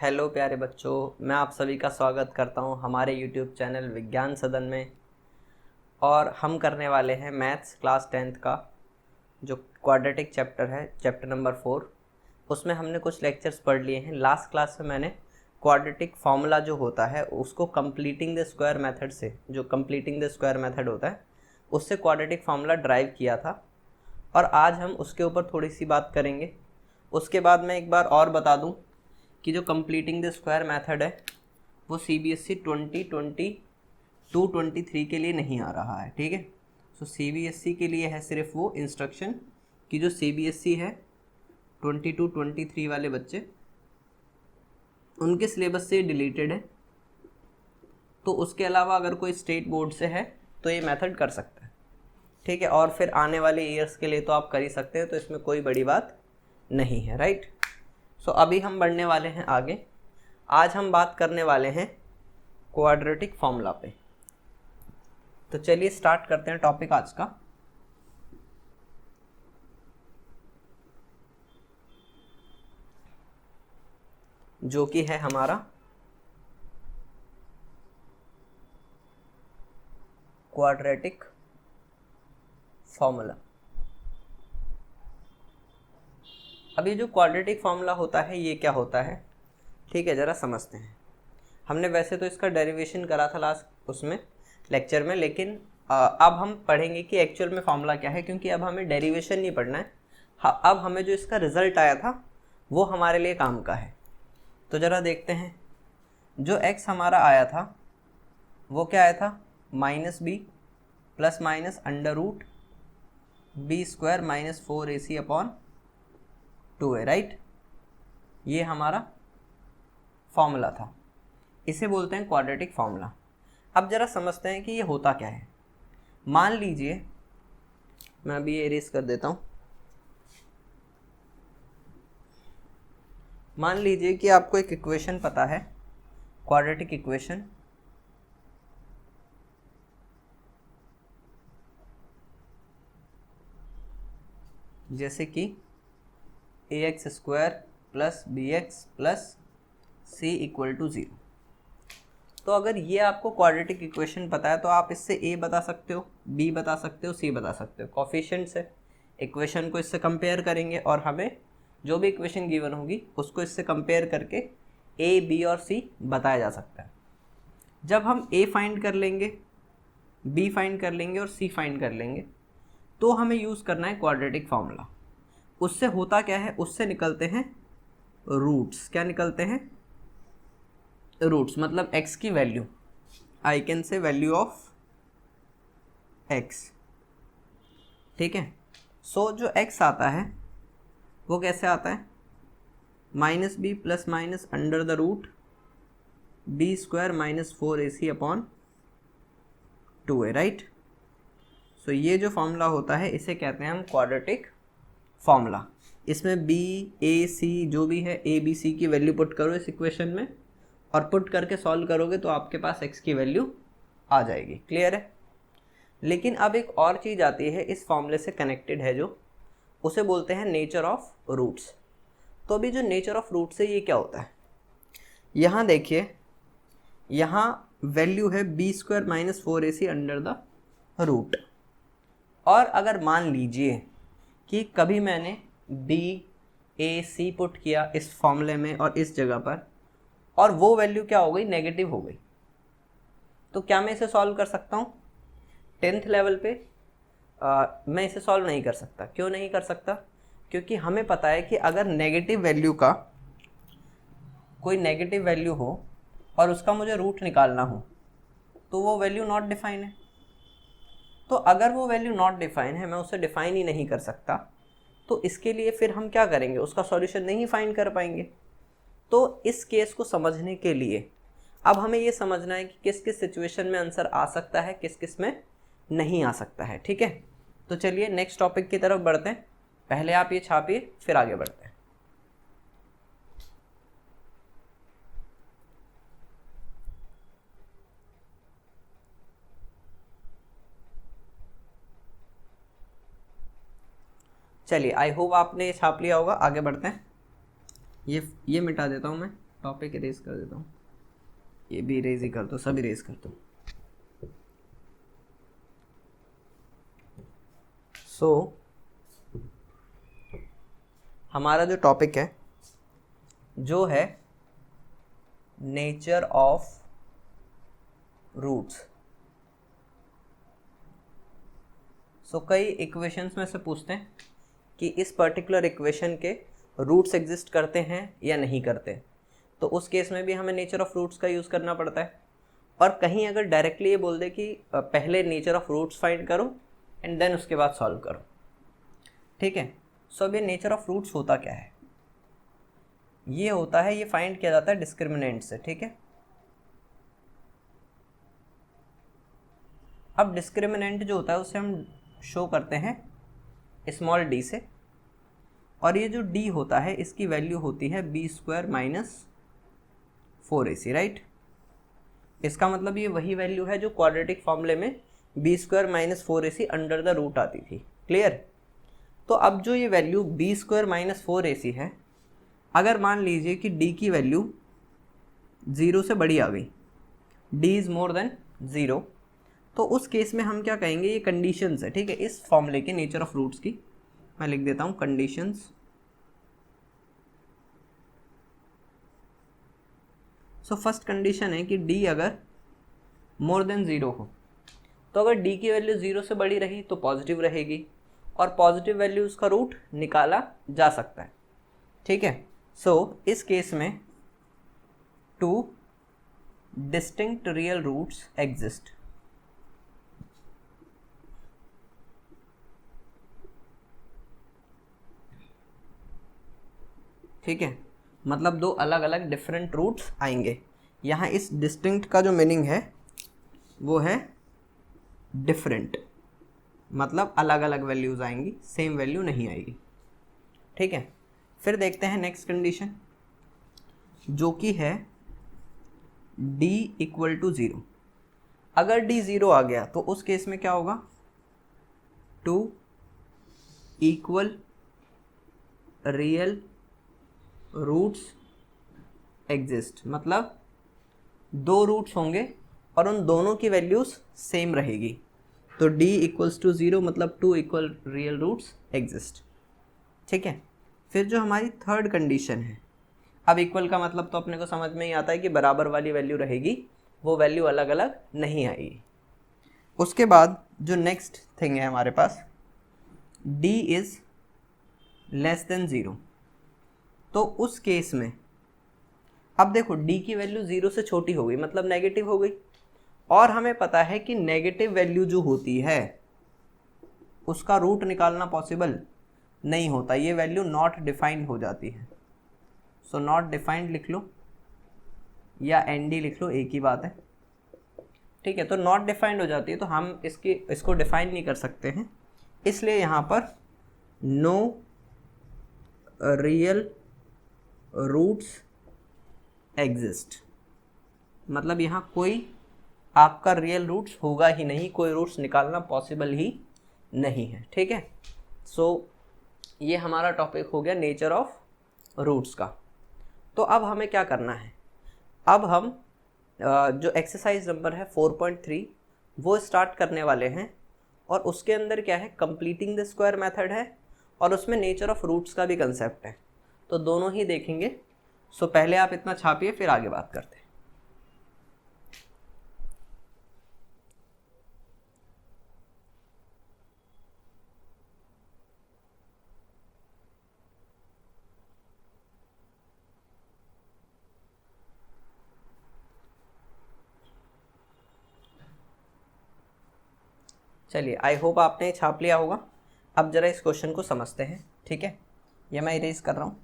Hello प्यारे बच्चों, मैं आप सभी का स्वागत करता हूं हमारे YouTube चैनल विज्ञान सदन में। और हम करने वाले हैं मैथ्स क्लास 10th का जो क्वाड्रेटिक चैप्टर है, चैप्टर नंबर 4। उसमें हमने कुछ लेक्चर्स पढ़ लिए हैं। लास्ट क्लास में मैंने क्वाड्रेटिक फार्मूला जो होता है उसको कंप्लीटिंग द स्क्वायर मेथड से, जो कंप्लीटिंग द स्क्वायर मेथड होता है उससे क्वाड्रेटिक फार्मूला ड्राइव किया था, और आज हम उसके ऊपर थोड़ी सी बात करेंगे। उसके बाद मैं एक बार और बता दूं कि जो कंप्लीटिंग द स्क्वायर मेथड है वो CBSE 2022-23 के लिए नहीं आ रहा है, ठीक है। सो CBSE के लिए है सिर्फ वो इंस्ट्रक्शन कि जो CBSE है 22-23 वाले बच्चे, उनके सिलेबस से डिलीटेड है। तो उसके अलावा अगर कोई स्टेट बोर्ड से है तो ये मेथड कर सकता है, ठीक है। और फिर आने वाले ईयर्स के लिए तो आप कर ही सकते हैं, तो इसमें कोई बड़ी बात नहीं है, राइट। सो अभी हम बढ़ने वाले हैं आगे। आज हम बात करने वाले हैं क्वाड्रेटिक फॉर्मूला पे। तो चलिए स्टार्ट करते हैं टॉपिक आज का। जो कि है हमारा क्वाड्रेटिक फॉर्मूला। अभी जो क्वाड्रेटिक फॉर्मूला होता है ये क्या होता है, ठीक है, ज़रा समझते हैं। हमने वैसे तो इसका डेरिवेशन करा था लास्ट उसमें लेक्चर में, लेकिन अब हम पढ़ेंगे कि एक्चुअल में फॉर्मूला क्या है, क्योंकि अब हमें डेरिवेशन नहीं पढ़ना है। अब हमें जो इसका रिजल्ट आया था वो हमारे लिए काम का है। तो ज़रा देखते हैं, जो x हमारा आया था वो क्या आया था, -b plus minus under root b² - 4ac/2 है, राइट। ये हमारा फॉर्मूला था, इसे बोलते हैं क्वाड्रेटिक फॉर्मूला। अब ज़रा समझते हैं कि ये होता क्या है। मान लीजिए, मैं अभी ये इरेज कर देता हूँ। मान लीजिए कि आपको एक इक्वेशन पता है, क्वाड्रेटिक इक्वेशन, जैसे कि ax² + bx + c = 0। तो अगर ये आपको क्वाड्रेटिक इक्वेशन पता है तो आप इससे a बता सकते हो, b बता सकते हो, c बता सकते हो। कोफिशिएंट्स है, इक्वेशन को इससे कंपेयर करेंगे और हमें जो भी इक्वेशन गिवन होगी उसको इससे कंपेयर करके a, b और c बताया जा सकता है। जब हम a फाइंड कर लेंगे, b फाइंड कर लेंगे और c फाइंड कर लेंगे तो हमें यूज़ करना है क्वाड्रेटिक फार्मूला। उससे होता क्या है, उससे निकलते हैं रूट्स। क्या निकलते हैं? रूट्स, मतलब x की value. I can say value of x, ठीक है। सो जो x आता है वो कैसे आता है, -b plus minus under the root b² - 4ac/2 है, राइट। सो ये जो फॉर्मूला होता है इसे कहते हैं हम क्वाड्रेटिक फॉर्मूला। इसमें b, a, c जो भी है, a, b, c की वैल्यू पुट करो इस इक्वेशन में, और पुट करके सॉल्व करोगे तो आपके पास x की वैल्यू आ जाएगी। क्लियर है। लेकिन अब एक और चीज़ आती है इस फॉर्मूले से कनेक्टेड है, जो उसे बोलते हैं नेचर ऑफ रूट्स। तो अभी जो नेचर ऑफ रूट्स है ये क्या होता है, यहाँ देखिए, यहाँ वैल्यू है b² - 4ac under the root. और अगर मान लीजिए कि कभी मैंने b, a, c पुट किया इस फॉर्मूले में और इस जगह पर, और वो वैल्यू क्या हो गई, नेगेटिव हो गई, तो क्या मैं इसे सॉल्व कर सकता हूँ? 10th लेवल पे मैं इसे सॉल्व नहीं कर सकता। क्यों नहीं कर सकता? क्योंकि हमें पता है कि अगर नेगेटिव वैल्यू का कोई नेगेटिव वैल्यू हो और उसका मुझे रूट निकालना हो तो वो वैल्यू नॉट डिफाइन है। तो अगर वो वैल्यू नॉट डिफाइन है, मैं उसे डिफाइन ही नहीं कर सकता, तो इसके लिए फिर हम क्या करेंगे, उसका सॉल्यूशन नहीं फाइंड कर पाएंगे। तो इस केस को समझने के लिए अब हमें ये समझना है कि किस किस सिचुएशन में आंसर आ सकता है, किस किस में नहीं आ सकता है, ठीक है। तो चलिए नेक्स्ट टॉपिक की तरफ बढ़ते हैं। पहले आप ये छापिए, फिर आगे बढ़ते हैं। चलिए, आई होप आपने ये छाप लिया होगा। आगे बढ़ते हैं। ये मिटा देता हूँ मैं। टॉपिक इरेज कर देता हूँ, ये भी इरेज ही कर दो, सब इरेज कर दो। सो हमारा जो टॉपिक है जो है नेचर ऑफ रूट्स। सो कई इक्वेशंस में से पूछते हैं कि इस पर्टिकुलर इक्वेशन के रूट्स एग्जिस्ट करते हैं या नहीं करते, तो उस केस में भी हमें नेचर ऑफ रूट्स का यूज़ करना पड़ता है। और कहीं अगर डायरेक्टली ये बोल दे कि पहले नेचर ऑफ रूट्स फाइंड करो एंड देन उसके बाद सॉल्व करो, ठीक है। सो अब ये नेचर ऑफ रूट्स होता क्या है? ये होता है, ये फाइंड किया जाता है डिस्क्रिमिनेंट से, ठीक है। अब डिस्क्रिमिनेंट जो होता है उसे हम शो करते हैं स्मॉल डी से, और ये जो डी होता है इसकी वैल्यू होती है b² माइनस 4ac, राइट। इसका मतलब ये वही वैल्यू है जो क्वाड्रेटिक फॉर्मूले में b² minus 4ac under the root आती थी, क्लियर। तो अब जो ये वैल्यू b² माइनस 4ac है, अगर मान लीजिए कि d की वैल्यू 0 से बड़ी आ गई, d इज़ मोर देन 0, तो उस केस में हम क्या कहेंगे, ये कंडीशंस है, ठीक है, इस फॉर्मूले के नेचर ऑफ रूट्स की। मैं लिख देता हूँ कंडीशंस। सो फर्स्ट कंडीशन है कि d अगर मोर देन 0 हो, तो अगर d की वैल्यू 0 से बड़ी रही तो पॉजिटिव रहेगी, और पॉजिटिव वैल्यू उसका रूट निकाला जा सकता है, ठीक है। सो इस केस में 2 डिस्टिंक्ट रियल रूट्स एग्जिस्ट, ठीक है, मतलब 2 अलग अलग डिफरेंट रूट्स आएंगे। यहाँ इस डिस्टिंक्ट का जो मीनिंग है वो है डिफरेंट, मतलब अलग अलग वैल्यूज़ आएंगी, सेम वैल्यू नहीं आएगी, ठीक है। फिर देखते हैं नेक्स्ट कंडीशन जो कि है d इक्वल टू 0। अगर d 0 आ गया तो उस केस में क्या होगा, 2 इक्वल रियल रूट्स एग्जिस्ट, मतलब 2 रूट्स होंगे और उन दोनों की वैल्यूज सेम रहेगी। तो d इक्वल्स टू 0 मतलब 2 इक्वल रियल रूट्स एग्जिस्ट, ठीक है। फिर जो हमारी थर्ड कंडीशन है, अब इक्वल का मतलब तो अपने को समझ में ही आता है कि बराबर वाली वैल्यू रहेगी, वो वैल्यू अलग अलग नहीं आएगी। उसके बाद जो नेक्स्ट थिंग है हमारे पास, d इज़ लेस देन 0, तो उस केस में अब देखो d की वैल्यू 0 से छोटी हो गई, मतलब नेगेटिव हो गई, और हमें पता है कि नेगेटिव वैल्यू जो होती है उसका रूट निकालना पॉसिबल नहीं होता, ये वैल्यू नॉट डिफाइंड हो जाती है। सो नॉट डिफाइंड लिख लो या nd लिख लो, एक ही बात है, ठीक है। तो नॉट डिफाइंड हो जाती है तो हम इसको डिफाइन नहीं कर सकते हैं, इसलिए यहाँ पर नो रियल रूट्स एग्जिस्ट, मतलब यहाँ कोई आपका रियल रूट्स होगा ही नहीं, कोई रूट्स निकालना पॉसिबल ही नहीं है, ठीक है। सो ये हमारा टॉपिक हो गया नेचर ऑफ रूट्स का। तो अब हमें क्या करना है, अब हम जो एक्सरसाइज नंबर है 4.3 वो स्टार्ट करने वाले हैं, और उसके अंदर क्या है, कंप्लीटिंग द स्क्वायर मेथड है, और उसमें नेचर ऑफ रूट्स का भी कंसेप्ट है, तो दोनों ही देखेंगे। सो पहले आप इतना छापिए, फिर आगे बात करते हैं। चलिए, आई होप आपने छाप लिया होगा। अब जरा इस क्वेश्चन को समझते हैं, ठीक है। ये मैं इरेज कर रहा हूँ।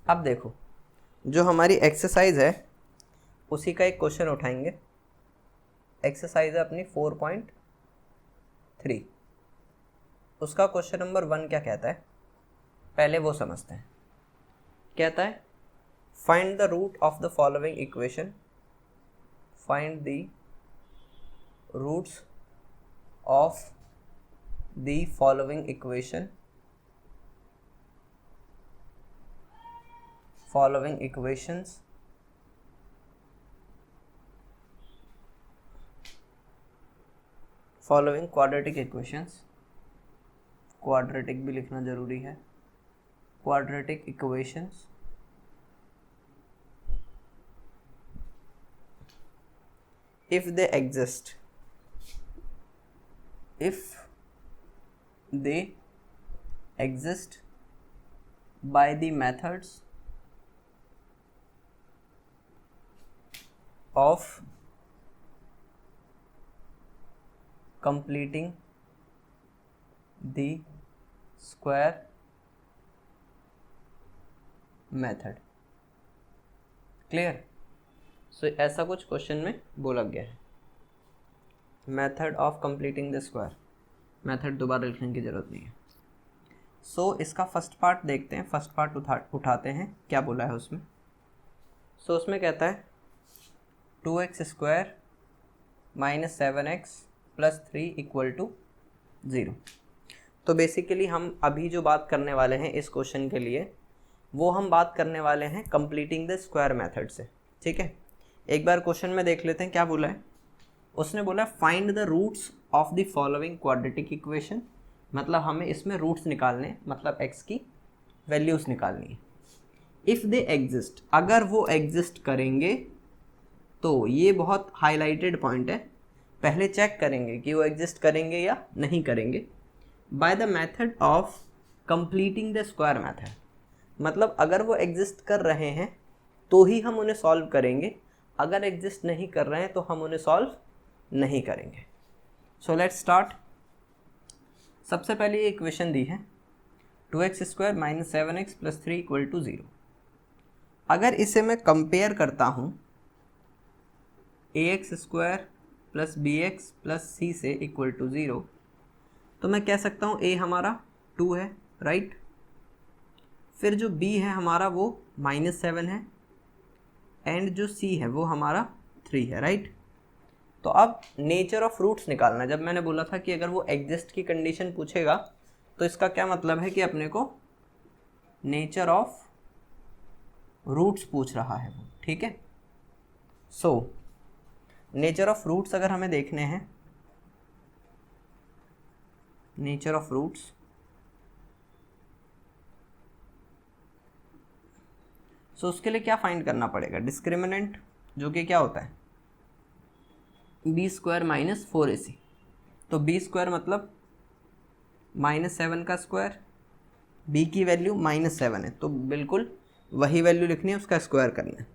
अब देखो, जो हमारी एक्सरसाइज है उसी का एक क्वेश्चन उठाएंगे। एक्सरसाइज है अपनी 4.3, उसका क्वेश्चन नंबर 1 क्या कहता है, पहले वो समझते हैं। कहता है find the root of the following equation, find the roots of the following equations following quadratic equations, quadratic भी लिखना जरूरी है, quadratic equations if they exist by the methods of completing the square method. Clear? So ऐसा कुछ question में बोला गया है. Method of completing the square, method दोबारा लिखने की ज़रूरत नहीं है. सो इसका फर्स्ट पार्ट देखते हैं, फर्स्ट पार्ट उठाते हैं. क्या बोला है उसमें? सो उसमें कहता है 2x² - 7x + 3 = 0. तो बेसिकली हम अभी जो बात करने वाले हैं इस क्वेश्चन के लिए, वो हम बात करने वाले हैं कंप्लीटिंग द स्क्वायर मेथड से. ठीक है, एक बार क्वेश्चन में देख लेते हैं क्या बोला है. उसने बोला find the roots of the following quadratic equation. मतलब हमें इसमें रूट्स निकालने, मतलब x की वैल्यूज निकालनी है. इफ़ दे एग्जिस्ट, अगर वो एग्जिस्ट करेंगे तो ये बहुत हाईलाइटेड पॉइंट है. पहले चेक करेंगे कि वो एग्जिस्ट करेंगे या नहीं करेंगे. By the method of completing the square method, मतलब अगर वो एग्जिस्ट कर रहे हैं तो ही हम उन्हें सॉल्व करेंगे, अगर एग्जिस्ट नहीं कर रहे हैं तो हम उन्हें सॉल्व नहीं करेंगे. So let's start. सबसे पहले ये इक्वेशन दी है 2x² - 7x + 3 = 0. अगर इसे मैं कंपेयर करता हूँ ax² + bx + c से = 0, तो मैं कह सकता हूँ a हमारा 2 है, राइट. फिर जो b है हमारा वो -7 है, एंड जो c है वो हमारा 3 है, राइट. तो अब नेचर ऑफ रूट्स निकालना. जब मैंने बोला था कि अगर वो एग्जिस्ट की कंडीशन पूछेगा तो इसका क्या मतलब है कि अपने को नेचर ऑफ रूट्स पूछ रहा है वो. ठीक है, सो नेचर ऑफ रूट्स अगर हमें देखने हैं, नेचर ऑफ रूट्स, सो उसके लिए क्या फाइंड करना पड़ेगा? डिस्क्रिमिनेंट, जो कि क्या होता है b² - 4ac. तो b² मतलब -7 का स्क्वायर, b की वैल्यू -7 है तो बिल्कुल वही वैल्यू लिखनी है, उसका स्क्वायर करना है.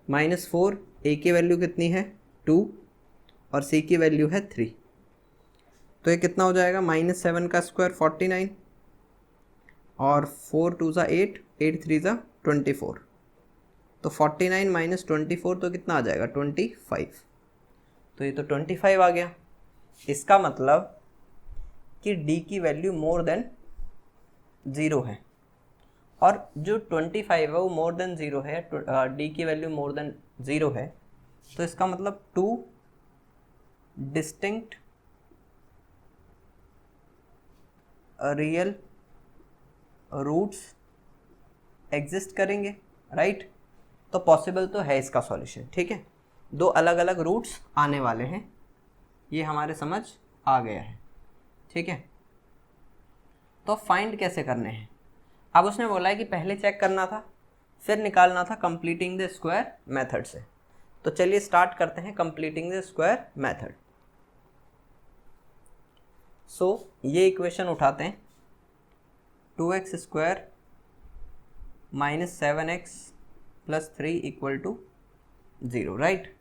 -4, a की वैल्यू कितनी है 2 और c की वैल्यू है 3. तो ये कितना हो जाएगा? -7 का स्क्वायर 49 और 4 2 = 8, 8 3 = 24. तो 49 - 24 तो कितना आ जाएगा? 25. तो ये तो 25 आ गया. इसका मतलब कि d की वैल्यू मोर देन 0 है, और जो 25 है वो मोर देन 0 है, d की वैल्यू मोर देन 0 है. तो इसका मतलब 2 डिस्टिंक्ट रियल रूट्स एग्जिस्ट करेंगे, राइट. तो पॉसिबल तो है इसका सॉल्यूशन. ठीक है, 2 अलग अलग रूट्स आने वाले हैं, ये हमारे समझ आ गया है. ठीक है, तो फाइंड कैसे करने हैं? अब उसने बोला है कि पहले चेक करना था, फिर निकालना था कंप्लीटिंग द स्क्वायर मेथड से. तो चलिए स्टार्ट करते हैं कंप्लीटिंग द स्क्वायर मेथड. सो ये इक्वेशन उठाते हैं 2x² - 7x + 3 = 0, राइट.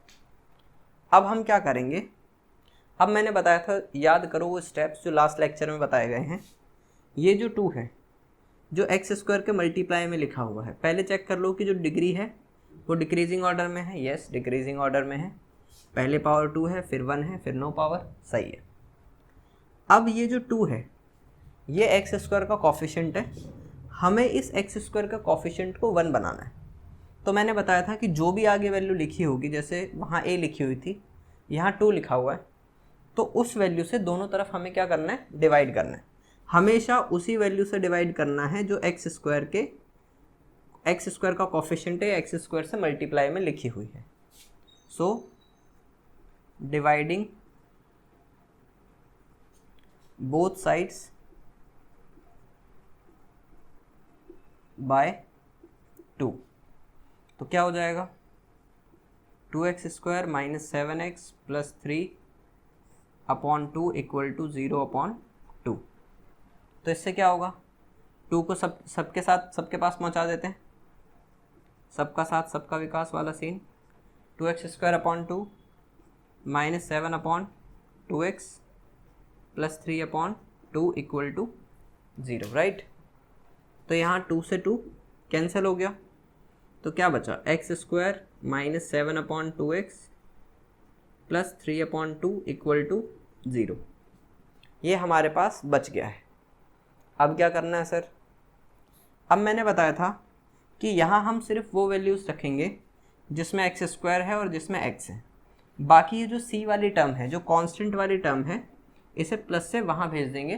अब हम क्या करेंगे? अब मैंने बताया था, याद करो वो स्टेप्स जो लास्ट लेक्चर में बताए गए हैं. ये जो 2 है जो x² के मल्टीप्लाई में लिखा हुआ है, पहले चेक कर लो कि जो डिग्री है वो डिक्रीजिंग ऑर्डर में है. यस, डिक्रीजिंग ऑर्डर में है. पहले पावर 2 है, फिर 1 है, फिर नो पावर. सही है. अब ये जो 2 है ये x² का कॉफिशिएंट है, हमें इस x² का कॉफिशिएंट को 1 बनाना है. तो मैंने बताया था कि जो भी आगे वैल्यू लिखी होगी, जैसे वहाँ a लिखी हुई थी, यहाँ 2 लिखा हुआ है, तो उस वैल्यू से दोनों तरफ हमें क्या करना है, डिवाइड करना है। हमेशा उसी वैल्यू से डिवाइड करना है जो एक्स स्क्वायर का कोफिशिएंट है, एक्स स्क्वायर से मल्टीप्लाई में लिखी हुई है। So dividing both sides by 2, तो क्या हो जाएगा 2x² minus 7x plus 3/2 equal to 0/2। तो इससे क्या होगा, 2 को सबके साथ सबके पास पहुंचा देते हैं, सबका साथ सबका विकास वाला scene. 2x² minus 7/2x plus 3/2 equal to 0, right. तो यहाँ 2 से 2 कैंसिल हो गया, तो क्या बचा x² minus 7/2x plus 3/2 equal to 0। ये हमारे पास बच गया है। अब क्या करना है सर, अब मैंने बताया था कि यहाँ हम सिर्फ वो वैल्यूज़ रखेंगे जिसमें x² है और जिसमें x है। बाकी ये जो c वाली टर्म है, जो कांस्टेंट वाली टर्म है, इसे प्लस से वहाँ भेज देंगे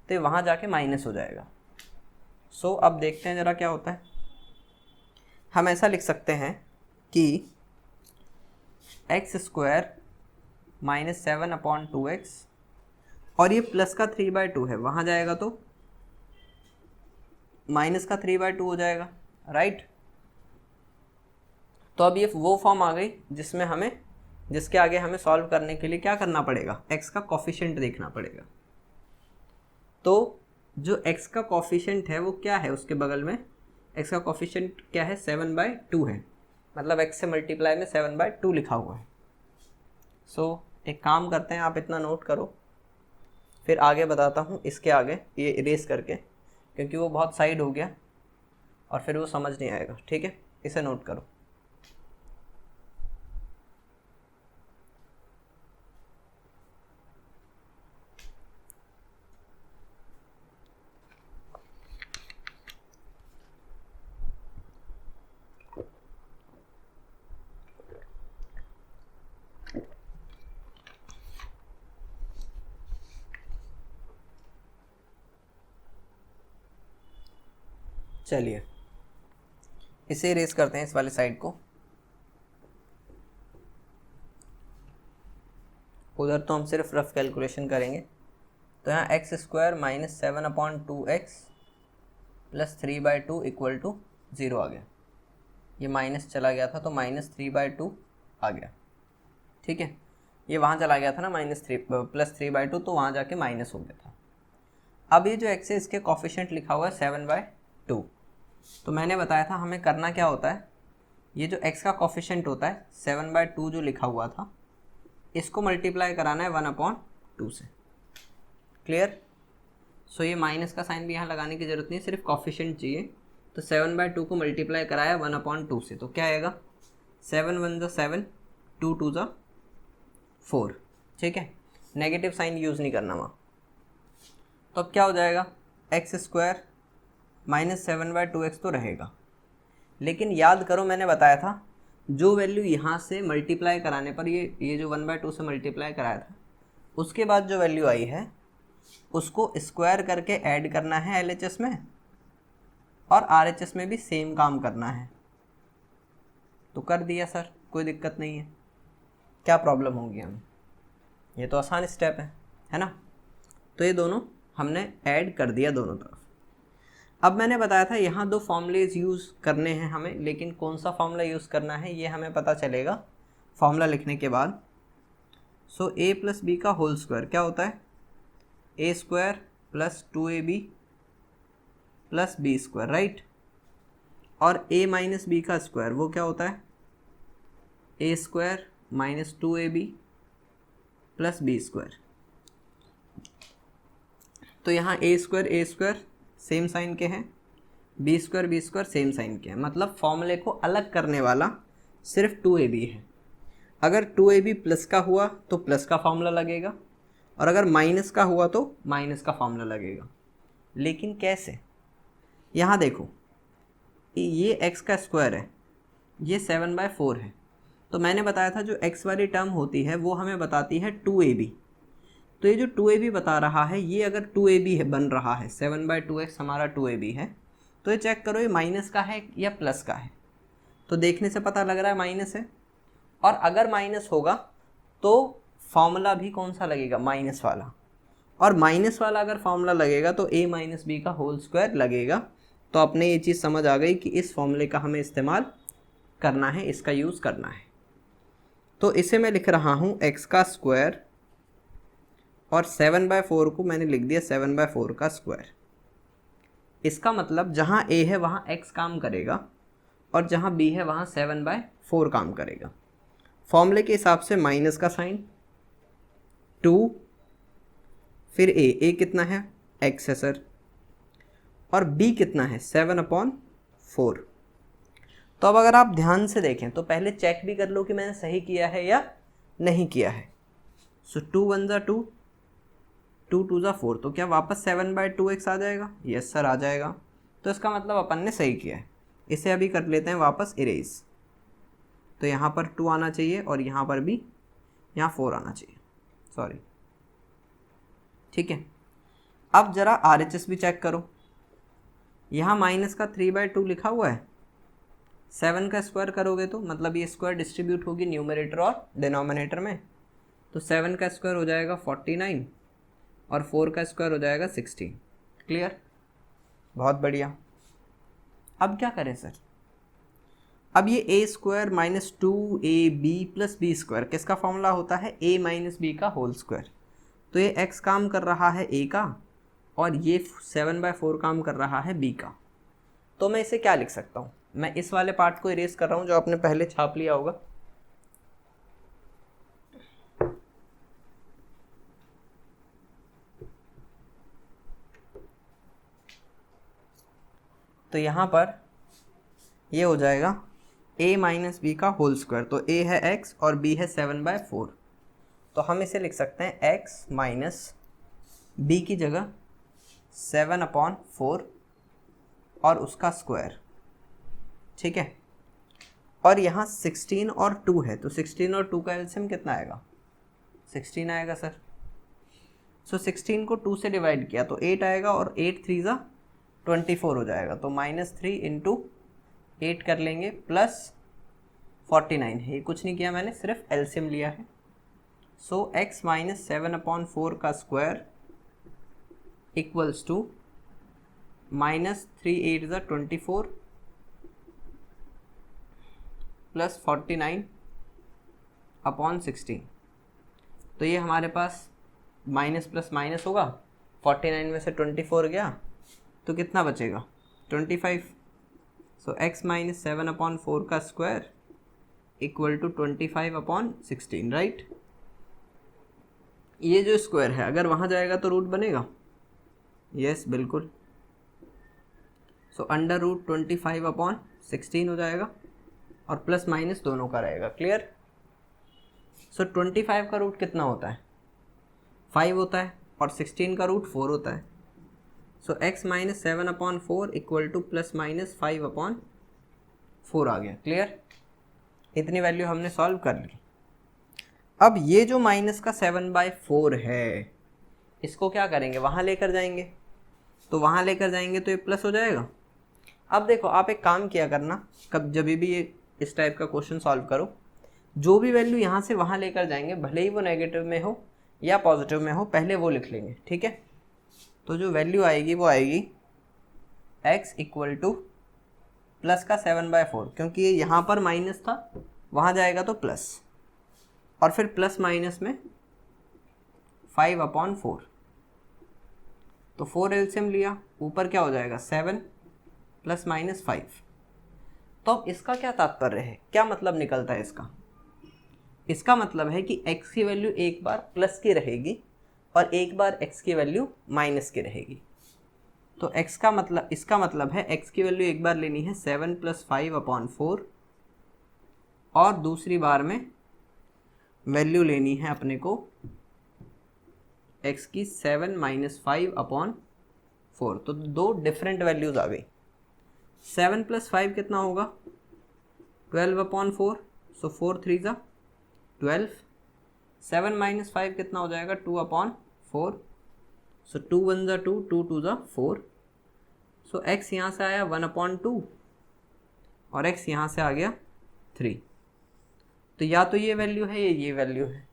तो वहाँ जाके माइनस हो जाएगा। सो अब देखते हैं ज़रा क्या होता है। हम ऐसा लिख सकते हैं कि x² माइनस 7/2x और ये प्लस का 3/2 है, वहाँ जाएगा तो माइनस का 3/2 हो जाएगा, राइट। तो अब ये वो फॉर्म आ गई जिसके आगे हमें सॉल्व करने के लिए क्या करना पड़ेगा, x का कोफिशिएंट देखना पड़ेगा। तो जो x का कोफिशिएंट है वो क्या है, उसके बगल में x का कोफिशिएंट क्या है, 7/2 है, मतलब x से मल्टीप्लाई में 7/2 लिखा हुआ है। सो एक काम करते हैं, आप इतना नोट करो, फिर आगे बताता हूँ इसके आगे ये इरेज करके, क्योंकि वो बहुत साइड हो गया और फिर वो समझ नहीं आएगा, ठीक है। इसे नोट करो। चलिए इसे इरेज करते हैं, इस वाले साइड को। उधर तो हम सिर्फ रफ कैलकुलेशन करेंगे। तो यहाँ x² minus 7/2x plus 3/2 equal to 0 आ गया। ये माइनस चला गया था तो माइनस 3/2 आ गया, ठीक है। ये वहाँ चला गया था ना प्लस 3/2, तो वहाँ जाके माइनस हो गया था। अब ये जो x है इसके कोफिशिएंट लिखा हुआ है 7/2। तो मैंने बताया था हमें करना क्या होता है, ये जो x का कोफिशिएंट होता है 7/2 जो लिखा हुआ था, इसको मल्टीप्लाई कराना है 1/2 से। क्लियर। सो ये माइनस का साइन भी यहाँ लगाने की ज़रूरत नहीं, सिर्फ कोफिशिएंट चाहिए। तो 7/2 को मल्टीप्लाई कराया 1/2 से, तो क्या आएगा 7 1 7, 2 2 4, ठीक है। नेगेटिव साइन यूज़ नहीं करना वहाँ। तो अब क्या हो जाएगा, x² माइनस 7/2x तो रहेगा, लेकिन याद करो मैंने बताया था जो वैल्यू यहाँ से मल्टीप्लाई कराने पर ये जो 1/2 से मल्टीप्लाई कराया था, उसके बाद जो वैल्यू आई है उसको स्क्वायर करके ऐड करना है LHS में, और RHS में भी सेम काम करना है। तो कर दिया सर, कोई दिक्कत नहीं है, क्या प्रॉब्लम होगी हमें, ये तो आसान स्टेप है ना। तो ये दोनों हमने ऐड कर दिया दोनों तरफ। अब मैंने बताया था यहाँ 2 फॉर्मूलेज यूज़ करने हैं हमें, लेकिन कौन सा फॉर्मूला यूज़ करना है ये हमें पता चलेगा फॉर्मूला लिखने के बाद। सो a प्लस बी का होल स्क्वायर क्या होता है, a² plus 2ab plus b², right. और a माइनस बी का स्क्वायर वो क्या होता है, a² minus 2ab plus b²। तो यहाँ a² सेम साइन के हैं, b² सेम साइन के हैं, मतलब फॉर्मूले को अलग करने वाला सिर्फ 2ab है। अगर 2ab प्लस का हुआ तो प्लस का फॉर्मूला लगेगा, और अगर माइनस का हुआ तो माइनस का फॉर्मूला लगेगा। लेकिन कैसे, यहाँ देखो ये x का स्क्वायर है, ये 7/4 है। तो मैंने बताया था जो x वाली टर्म होती है वो हमें बताती है 2ab, तो ये जो 2ab बता रहा है, ये अगर 2ab है बन रहा है, 7/2x हमारा 2ab है, तो ये चेक करो ये माइनस का है या प्लस का है। तो देखने से पता लग रहा है माइनस है, और अगर माइनस होगा तो फॉर्मूला भी कौन सा लगेगा, माइनस वाला, और माइनस वाला अगर फॉर्मूला लगेगा तो a माइनस बी का होल स्क्वायर लगेगा। तो अपने ये चीज़ समझ आ गई कि इस फॉर्मूले का हमें इस्तेमाल करना है, इसका यूज़ करना है। तो इसे मैं लिख रहा हूँ x का स्क्वायर, और 7/4 को मैंने लिख दिया 7/4 का स्क्वायर। इसका मतलब जहाँ a है वहाँ x काम करेगा, और जहाँ b है वहाँ 7/4 काम करेगा। फॉर्मूले के हिसाब से माइनस का साइन, 2, फिर a कितना है, x है सर, और b कितना है 7/4। तो अब अगर आप ध्यान से देखें तो पहले चेक भी कर लो कि मैंने सही किया है या नहीं किया है। सो 2 1 जा 2, 2 2 जा 4, तो क्या वापस 7/2x आ जाएगा? यस सर आ जाएगा। तो इसका मतलब अपन ने सही किया है। इसे अभी कर लेते हैं वापस इरेज। तो यहाँ पर 2 आना चाहिए और यहाँ पर भी यहाँ 4 आना चाहिए, सॉरी, ठीक है। अब जरा RHS भी चेक करो। यहाँ माइनस का 3/2 लिखा हुआ है, 7 का स्क्वायर करोगे तो मतलब ये स्क्वायर डिस्ट्रीब्यूट होगी न्यूमरेटर और डिनोमिनेटर में, तो 7 का स्क्वायर हो जाएगा 49 और 4 का स्क्वायर हो जाएगा 16। क्लियर? बहुत बढ़िया। अब क्या करें सर? अब ये a square minus 2ab plus B square किसका फॉर्मूला होता है? a माइनस बी का होल स्क्वायर। तो ये x काम कर रहा है a का, और ये 7/4 काम कर रहा है b का। तो मैं इसे क्या लिख सकता हूँ? मैं इस वाले पार्ट को इरेज कर रहा हूँ जो आपने पहले छाप लिया होगा। तो यहाँ पर ये हो जाएगा a माइनस बी का होल स्क्वायर। तो a है x और b है 7/4। तो हम इसे लिख सकते हैं x माइनस बी की जगह 7/4 और उसका स्क्वायर, ठीक है। और यहाँ 16 और 2 है, तो 16 और 2 का एलसीएम कितना आएगा? 16 आएगा सर। सो 16 को 2 से डिवाइड किया तो 8 आएगा, और 8 3 जा 24 हो जाएगा। तो -3 इंटू 8 कर लेंगे प्लस 49 है। ये कुछ नहीं किया मैंने, सिर्फ एलसीएम लिया है। सो x माइनस 7/4 का स्क्वायर इक्वल्स टू -3 8 जा 24 प्लस 49/16। तो ये हमारे पास माइनस प्लस माइनस होगा, 49 में से 24 गया तो कितना बचेगा? 25। सो x माइनस 7/4 का स्क्वायर इक्वल टू 25/16, राइट। ये जो स्क्वायर है अगर वहाँ जाएगा तो रूट बनेगा, यस बिल्कुल। सो अंडर रूट 25/16 हो जाएगा, और प्लस माइनस दोनों का रहेगा। क्लियर? सो 25 का रूट कितना होता है? 5 होता है, और 16 का रूट 4 होता है। सो x minus 7/4 equal two plus minus 5/4 आ गया। क्लियर? इतनी वैल्यू हमने सॉल्व कर ली। अब ये जो माइनस का 7/4 है, इसको क्या करेंगे? वहाँ लेकर जाएंगे। तो वहाँ लेकर जाएंगे तो ये प्लस हो जाएगा। अब देखो, आप एक काम किया करना, जब भी ये इस टाइप का क्वेश्चन सॉल्व करो, जो भी वैल्यू यहाँ से वहाँ लेकर जाएंगे, भले ही वो नेगेटिव में हो या पॉजिटिव में हो, पहले वो लिख लेंगे, ठीक है। तो जो वैल्यू आएगी वो आएगी x इक्वल टू प्लस का 7/4, क्योंकि ये यहाँ पर माइनस था, वहाँ जाएगा तो प्लस, और फिर प्लस माइनस में 5/4। तो 4 एलसीएम लिया, ऊपर क्या हो जाएगा? 7 प्लस माइनस 5। तो अब इसका क्या तात्पर्य है, क्या मतलब निकलता है इसका? इसका मतलब है कि x की वैल्यू एक बार प्लस की रहेगी और एक बार x की वैल्यू माइनस की रहेगी। तो x का मतलब, इसका मतलब है x की वैल्यू एक बार लेनी है 7 प्लस 5/4, और दूसरी बार में वैल्यू लेनी है अपने को x की 7 माइनस 5/4। तो दो डिफरेंट वैल्यूज आ गई। 7 प्लस 5 कितना होगा? 12/4। सो 4 3 जा 12। 7 माइनस 5 कितना हो जाएगा? 2/4। 4, सो 2 1 ज़ा 2, 2 2 ज़ा 4, सो x यहाँ से आया 1/2 और x यहाँ से आ गया 3। तो या तो ये वैल्यू है या ये वैल्यू है।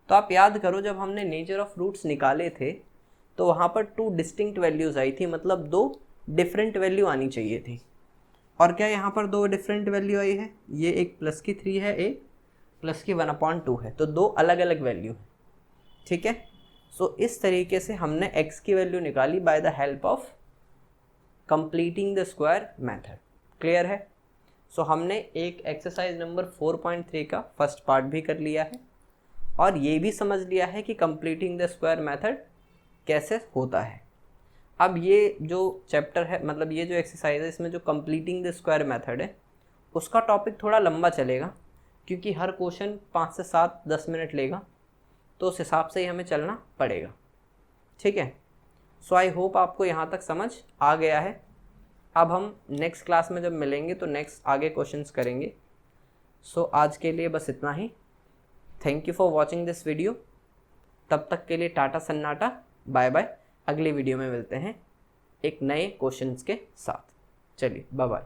तो आप याद करो जब हमने नेचर ऑफ रूट्स निकाले थे तो वहाँ पर 2 डिस्टिंक्ट वैल्यूज़ आई थी, मतलब 2 डिफरेंट वैल्यू आनी चाहिए थी। और क्या यहाँ पर 2 डिफरेंट वैल्यू आई है? ये एक प्लस की 3 है, एक प्लस की 1/2 है, तो 2 अलग अलग वैल्यू है। ठीक है, सो इस तरीके से हमने x की वैल्यू निकाली by the help of completing the square method. Clear है? सो हमने एक एक्सरसाइज नंबर 4.3 का फर्स्ट पार्ट भी कर लिया है और ये भी समझ लिया है कि कंप्लीटिंग द स्क्वायर मेथड कैसे होता है। अब ये जो चैप्टर है, मतलब ये जो एक्सरसाइज है, इसमें जो कंप्लीटिंग द स्क्वायर मेथड है उसका टॉपिक थोड़ा लंबा चलेगा क्योंकि हर क्वेश्चन 5 से 7 10 मिनट लेगा, तो उस हिसाब से ही हमें चलना पड़ेगा। ठीक है, सो आई होप आपको यहाँ तक समझ आ गया है। अब हम नेक्स्ट क्लास में जब मिलेंगे तो नेक्स्ट आगे क्वेश्चंस करेंगे। सो आज के लिए बस इतना ही। Thank you for watching this video. तब तक के लिए टाटा सन्नाटा, बाय बाय। अगली वीडियो में मिलते हैं एक नए क्वेश्चंस के साथ। चलिए बाय बाय।